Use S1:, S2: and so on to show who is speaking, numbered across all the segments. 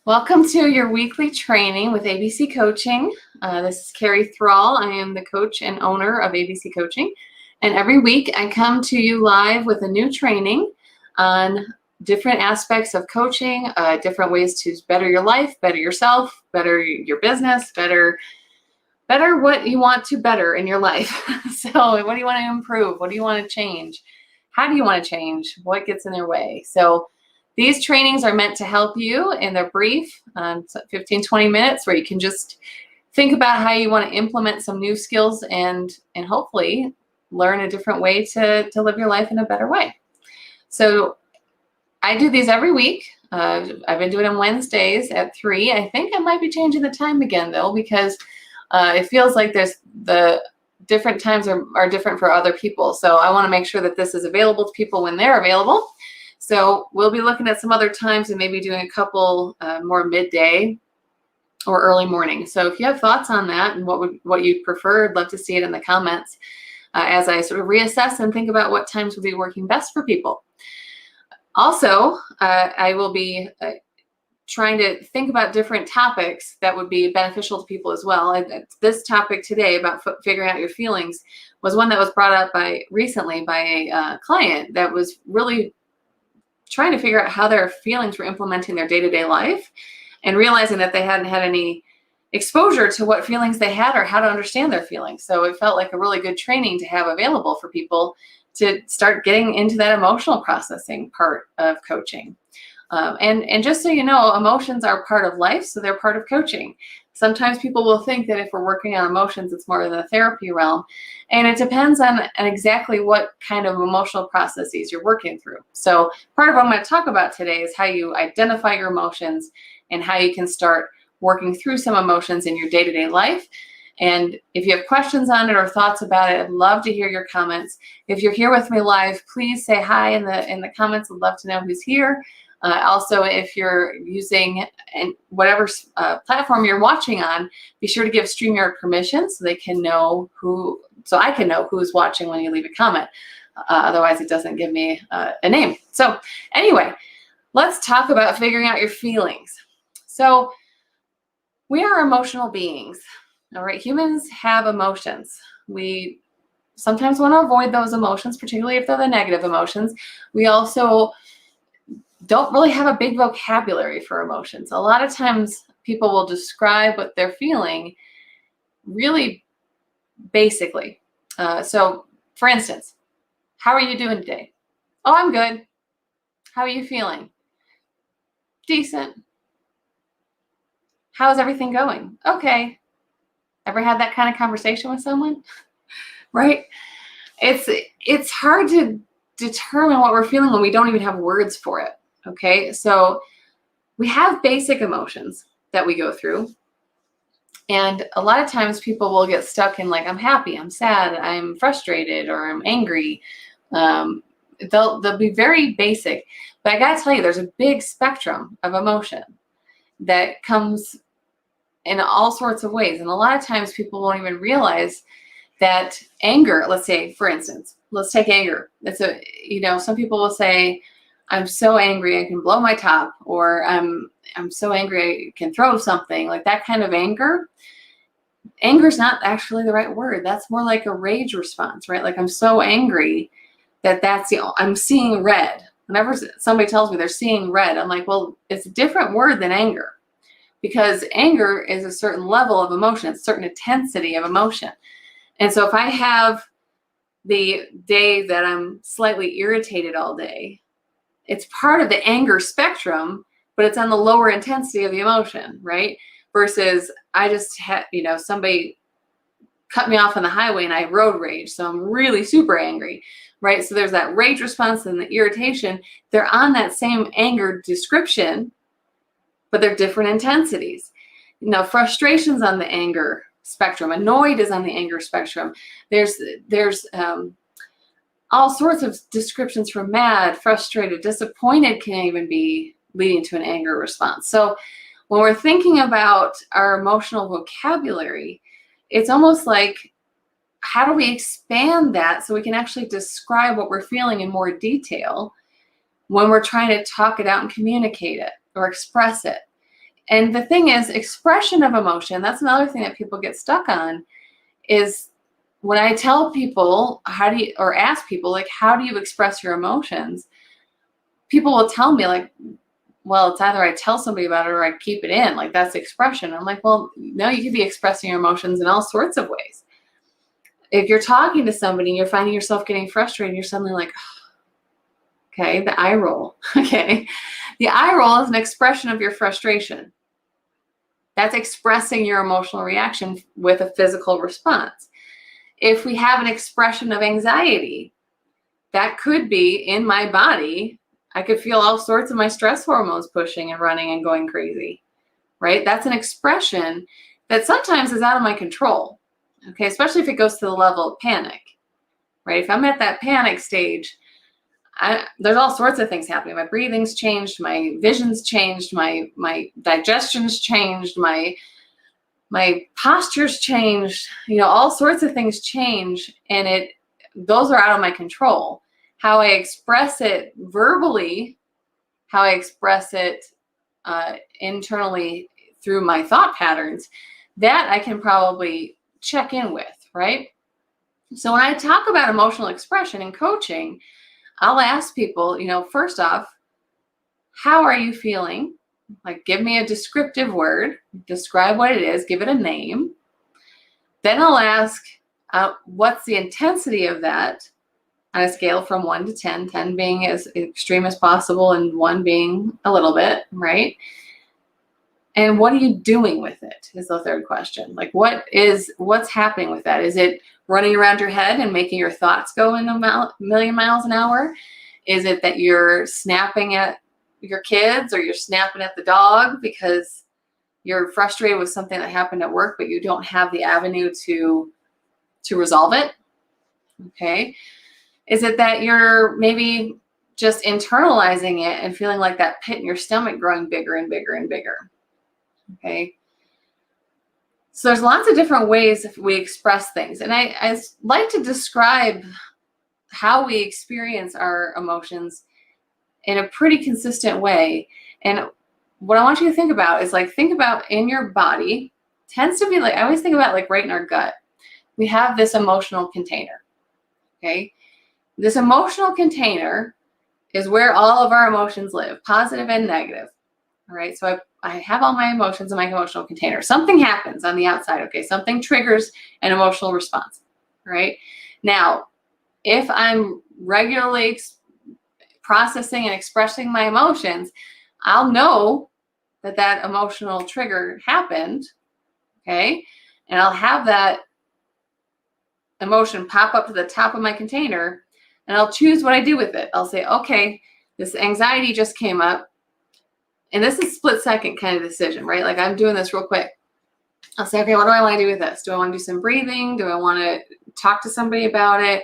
S1: Welcome to your weekly training with ABC Coaching. This is Carrie Thrall. I am the coach and owner of ABC Coaching. And every week I come to you live with a new training on different aspects of coaching, different ways to better your life, better yourself, better your business, better what you want to better in your life. So what do you want to improve? What do you want to change? How do you want to change? What gets in their way? So these trainings are meant to help you, and they're brief, 15, 20 minutes, where you can just think about how you want to implement some new skills and hopefully learn a different way to live your life in a better way. So I do these every week. I've been doing them Wednesdays at 3. I think I might be changing the time again, though, because it feels like there's the different times are different for other people. So I want to make sure that this is available to people when they're available. So we'll be looking at some other times and maybe doing a couple more midday or early morning. So if you have thoughts on that and what you'd prefer, I'd love to see it in the comments as I sort of reassess and think about what times would be working best for people. Also, I will be trying to think about different topics that would be beneficial to people as well. And this topic today about figuring out your feelings was one that was brought up recently by a client that was really trying to figure out how their feelings were implementing their day-to-day life and realizing that they hadn't had any exposure to what feelings they had or how to understand their feelings. So it felt like a really good training to have available for people to start getting into that emotional processing part of coaching. And just so you know, emotions are part of life, so they're part of coaching. Sometimes people will think that if we're working on emotions, it's more in the therapy realm. And it depends on exactly what kind of emotional processes you're working through. So part of what I'm going to talk about today is how you identify your emotions and how you can start working through some emotions in your day-to-day life. And if you have questions on it or thoughts about it, I'd love to hear your comments. If you're here with me live, please say hi in the comments. I'd love to know who's here. Also, if you're using whatever platform you're watching on, be sure to give StreamYard permission so they can know so I can know who's watching when you leave a comment. Otherwise, it doesn't give me a name. So anyway, let's talk about figuring out your feelings. So we are emotional beings. All right, humans have emotions. We sometimes want to avoid those emotions, particularly if they're the negative emotions. We also don't really have a big vocabulary for emotions. A lot of times people will describe what they're feeling really basically. So for instance, how are you doing today? Oh, I'm good. How are you feeling? Decent. How's everything going? Okay. Ever had that kind of conversation with someone? Right? It's hard to determine what we're feeling when we don't even have words for it. Okay, so we have basic emotions that we go through. And a lot of times people will get stuck in like, I'm happy, I'm sad, I'm frustrated, or I'm angry. They'll be very basic. But I gotta tell you, there's a big spectrum of emotion that comes in all sorts of ways. And a lot of times people won't even realize that anger, let's say, for instance, let's take anger. Some people will say, I'm so angry I can blow my top, or I'm so angry I can throw something. Like that kind of anger. Anger is not actually the right word. That's more like a rage response, right? Like I'm so angry I'm seeing red. Whenever somebody tells me they're seeing red, I'm like, well, it's a different word than anger, because anger is a certain level of emotion, it's a certain intensity of emotion. And so if I have the day that I'm slightly irritated all day, it's part of the anger spectrum, but it's on the lower intensity of the emotion, right? Versus I just had, somebody cut me off on the highway and I road rage. So I'm really super angry, right? So there's that rage response and the irritation. They're on that same anger description, but they're different intensities. Frustration's on the anger spectrum. Annoyed is on the anger spectrum. There's all sorts of descriptions from mad, frustrated, disappointed can even be leading to an anger response. So when we're thinking about our emotional vocabulary, it's almost like, how do we expand that so we can actually describe what we're feeling in more detail when we're trying to talk it out and communicate it or express it? And the thing is, expression of emotion, that's another thing that people get stuck on, is when I tell people or ask people, like, how do you express your emotions? People will tell me, like, well, it's either I tell somebody about it or I keep it in. Like, that's expression. I'm like, well, no, you could be expressing your emotions in all sorts of ways. If you're talking to somebody and you're finding yourself getting frustrated, you're suddenly like, okay, the eye roll. Okay. The eye roll is an expression of your frustration. That's expressing your emotional reaction with a physical response. If we have an expression of anxiety, that could be in my body. I could feel all sorts of my stress hormones pushing and running and going crazy, right? That's an expression that sometimes is out of my control, okay? Especially if it goes to the level of panic, right? If I'm at that panic stage, there's all sorts of things happening. My breathing's changed, my vision's changed, my digestion's changed, my posture's changed, all sorts of things change, and those are out of my control. How I express it verbally, how I express it internally through my thought patterns, that I can probably check in with, right? So when I talk about emotional expression in coaching, I'll ask people, first off, how are you feeling? Like, give me a descriptive word, describe what it is, give it a name. Then I'll ask, what's the intensity of that on a scale from 1 to 10, 10 being as extreme as possible and 1 being a little bit, right? And what are you doing with it is the third question. Like, what's happening with that? Is it running around your head and making your thoughts go in a million miles an hour? Is it that you're snapping at your kids or you're snapping at the dog because you're frustrated with something that happened at work, but you don't have the avenue to resolve it? Okay. Is it that you're maybe just internalizing it and feeling like that pit in your stomach growing bigger and bigger and bigger? Okay. So there's lots of different ways we express things. And I like to describe how we experience our emotions in a pretty consistent way. And what I want you to think about is, like, think about in your body, tends to be like, I always think about, like, right in our gut. We have this emotional container. Okay. This emotional container is where all of our emotions live, positive and negative. All right. So I have all my emotions in my emotional container. Something happens on the outside. Okay. Something triggers an emotional response. All right. Now, if I'm regularly processing and expressing my emotions, I'll know that emotional trigger happened. Okay. And I'll have that emotion pop up to the top of my container, and I'll choose what I do with it. I'll say, okay, this anxiety just came up. And this is split second kind of decision, right? Like, I'm doing this real quick. I'll say, okay, what do I want to do with this? Do I want to do some breathing? Do I want to talk to somebody about it?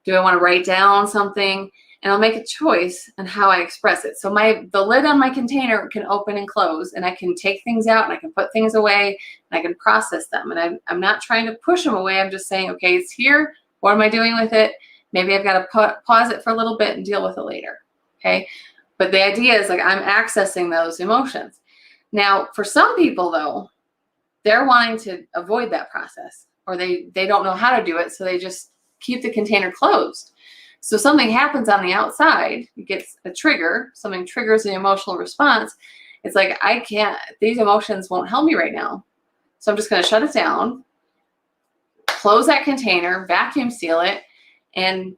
S1: Do I want to write down something? And I'll make a choice on how I express it. So the lid on my container can open and close, and I can take things out and I can put things away and I can process them. And I'm not trying to push them away. I'm just saying, okay, it's here. What am I doing with it? Maybe I've got to pause it for a little bit and deal with it later. Okay. But the idea is, like, I'm accessing those emotions. Now, for some people, though, they're wanting to avoid that process, or they don't know how to do it, so they just keep the container closed. So something happens on the outside, it gets a trigger, something triggers the emotional response. It's like, these emotions won't help me right now. So I'm just going to shut it down, close that container, vacuum seal it, and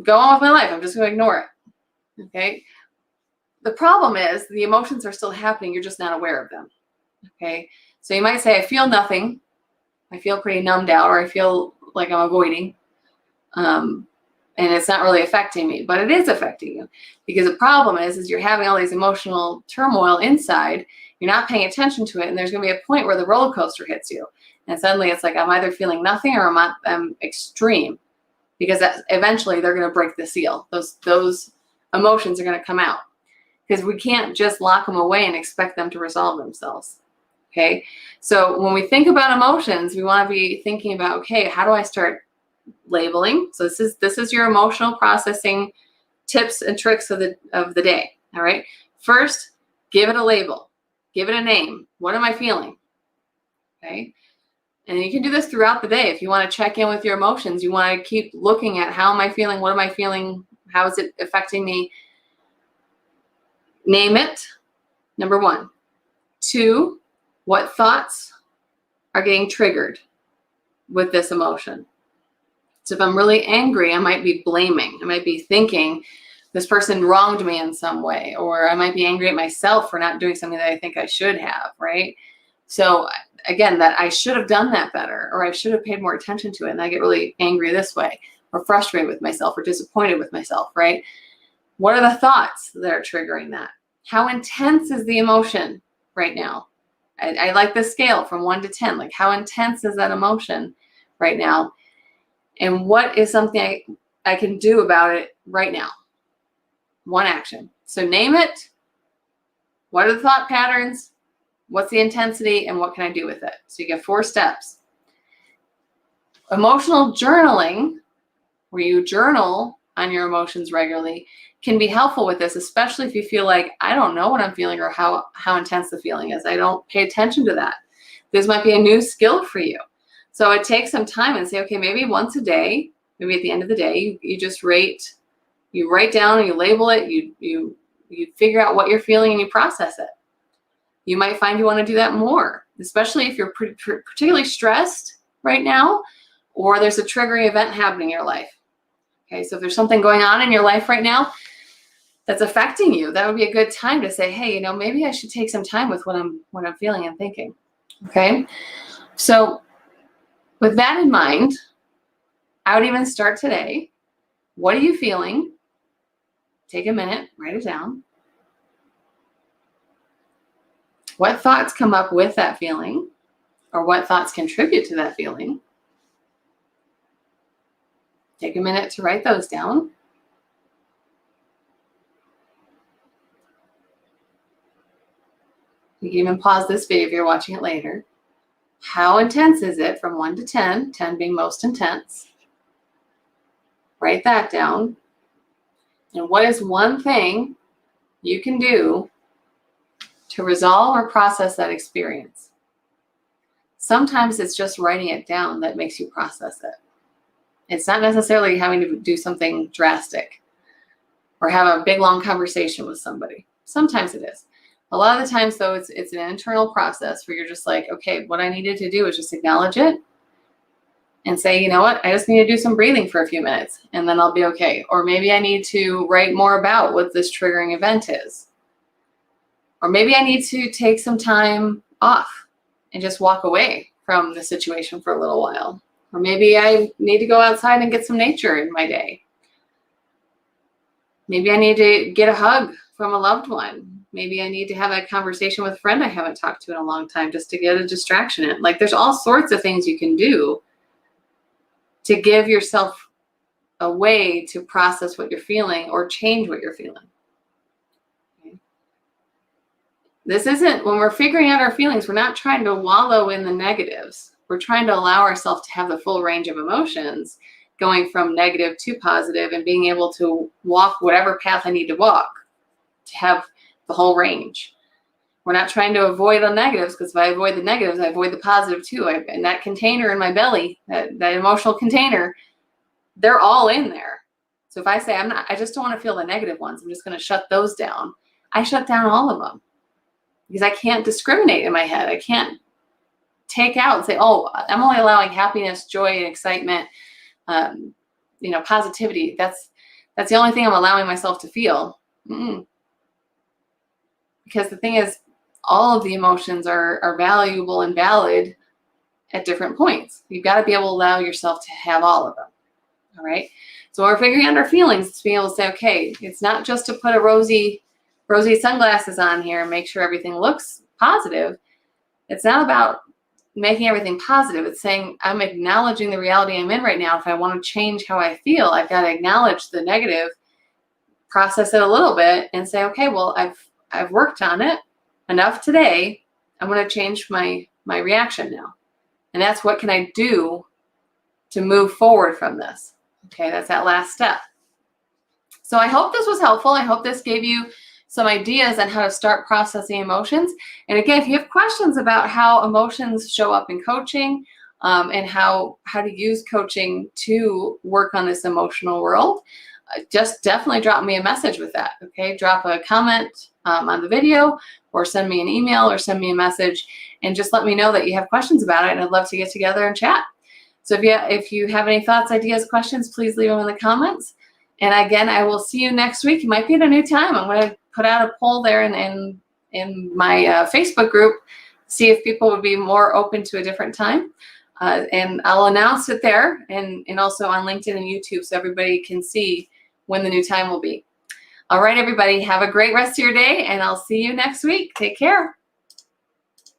S1: go on with my life. I'm just going to ignore it. Okay. The problem is the emotions are still happening. You're just not aware of them. Okay. So you might say, I feel nothing. I feel pretty numbed out, or I feel like I'm avoiding. And it's not really affecting me, but it is affecting you, because the problem is you're having all these emotional turmoil inside. You're not paying attention to it. And there's going to be a point where the roller coaster hits you. And suddenly it's like, I'm either feeling nothing or I'm extreme, because eventually they're going to break the seal. Those emotions are going to come out, because we can't just lock them away and expect them to resolve themselves. Okay. So when we think about emotions, we want to be thinking about, okay, how do I start labeling? So this is your emotional processing tips and tricks of the day. All right. First, give it a label. Give it a name. What am I feeling? Okay. And you can do this throughout the day. If you want to check in with your emotions, you want to keep looking at how am I feeling? What am I feeling? How is it affecting me? Name it. Number 1. 2, what thoughts are getting triggered with this emotion? So if I'm really angry, I might be blaming. I might be thinking this person wronged me in some way, or I might be angry at myself for not doing something that I think I should have, right? So again, that I should have done that better, or I should have paid more attention to it, and I get really angry this way, or frustrated with myself, or disappointed with myself, right? What are the thoughts that are triggering that? How intense is the emotion right now? I like the scale from 1 to 10. Like, how intense is that emotion right now? And what is something I can do about it right now? One action. So name it. What are the thought patterns? What's the intensity? And what can I do with it? So you get 4 steps. Emotional journaling, where you journal on your emotions regularly, can be helpful with this, especially if you feel like, I don't know what I'm feeling or how intense the feeling is. I don't pay attention to that. This might be a new skill for you. So it takes some time and say, okay, maybe once a day, maybe at the end of the day, you just rate, you write down and you label it, you figure out what you're feeling and you process it. You might find you want to do that more, especially if you're particularly stressed right now, or there's a triggering event happening in your life. Okay, so if there's something going on in your life right now that's affecting you, that would be a good time to say, hey, maybe I should take some time with what I'm feeling and thinking. Okay, so with that in mind, I would even start today. What are you feeling? Take a minute, write it down. What thoughts come up with that feeling, or what thoughts contribute to that feeling? Take a minute to write those down. You can even pause this video if you're watching it later. How intense is it from 1 to 10, 10 being most intense? Write that down. And what is one thing you can do to resolve or process that experience? Sometimes it's just writing it down that makes you process it. It's not necessarily having to do something drastic or have a big, long conversation with somebody. Sometimes it is. A lot of the times, though, it's an internal process where you're just like, okay, what I needed to do is just acknowledge it and say, you know what, I just need to do some breathing for a few minutes and then I'll be okay. Or maybe I need to write more about what this triggering event is. Or maybe I need to take some time off and just walk away from the situation for a little while. Or maybe I need to go outside and get some nature in my day. Maybe I need to get a hug from a loved one. Maybe I need to have a conversation with a friend I haven't talked to in a long time just to get a distraction in. Like, there's all sorts of things you can do to give yourself a way to process what you're feeling or change what you're feeling. Okay. This isn't, when we're figuring out our feelings, we're not trying to wallow in the negatives. We're trying to allow ourselves to have the full range of emotions, going from negative to positive and being able to walk whatever path I need to walk to have the whole range. We're not trying to avoid the negatives, because if I avoid the negatives, I avoid the positive too. And that container in my belly, that emotional container, they're all in there. So if I say, I just don't want to feel the negative ones, I'm just going to shut those down. I shut down all of them because I can't discriminate in my head. I can't take out and say, oh, I'm only allowing happiness, joy, and excitement, positivity. That's the only thing I'm allowing myself to feel. Because the thing is, all of the emotions are valuable and valid at different points. You've got to be able to allow yourself to have all of them. All right. So when we're figuring out our feelings, it's being able to say, okay, it's not just to put a rosy sunglasses on here and make sure everything looks positive. It's not about making everything positive. It's saying, I'm acknowledging the reality I'm in right now. If I want to change how I feel, I've got to acknowledge the negative, process it a little bit, and say, okay, well, I've worked on it enough today. I'm going to change my reaction now. And that's what can I do to move forward from this. Okay, that's that last step. So I hope this was helpful. I hope this gave you some ideas on how to start processing emotions. And again, if you have questions about how emotions show up in coaching, and how to use coaching to work on this emotional world, just definitely drop me a message with that, okay? Drop a comment on the video, or send me an email, or send me a message, and just let me know that you have questions about it, and I'd love to get together and chat. So if you have any thoughts, ideas, questions, please leave them in the comments. And again, I will see you next week. It might be at a new time. I'm going to put out a poll there in my Facebook group, see if people would be more open to a different time. And I'll announce it there, and also on LinkedIn and YouTube, so everybody can see when the new time will be. All right, everybody, have a great rest of your day, and I'll see you next week. Take care.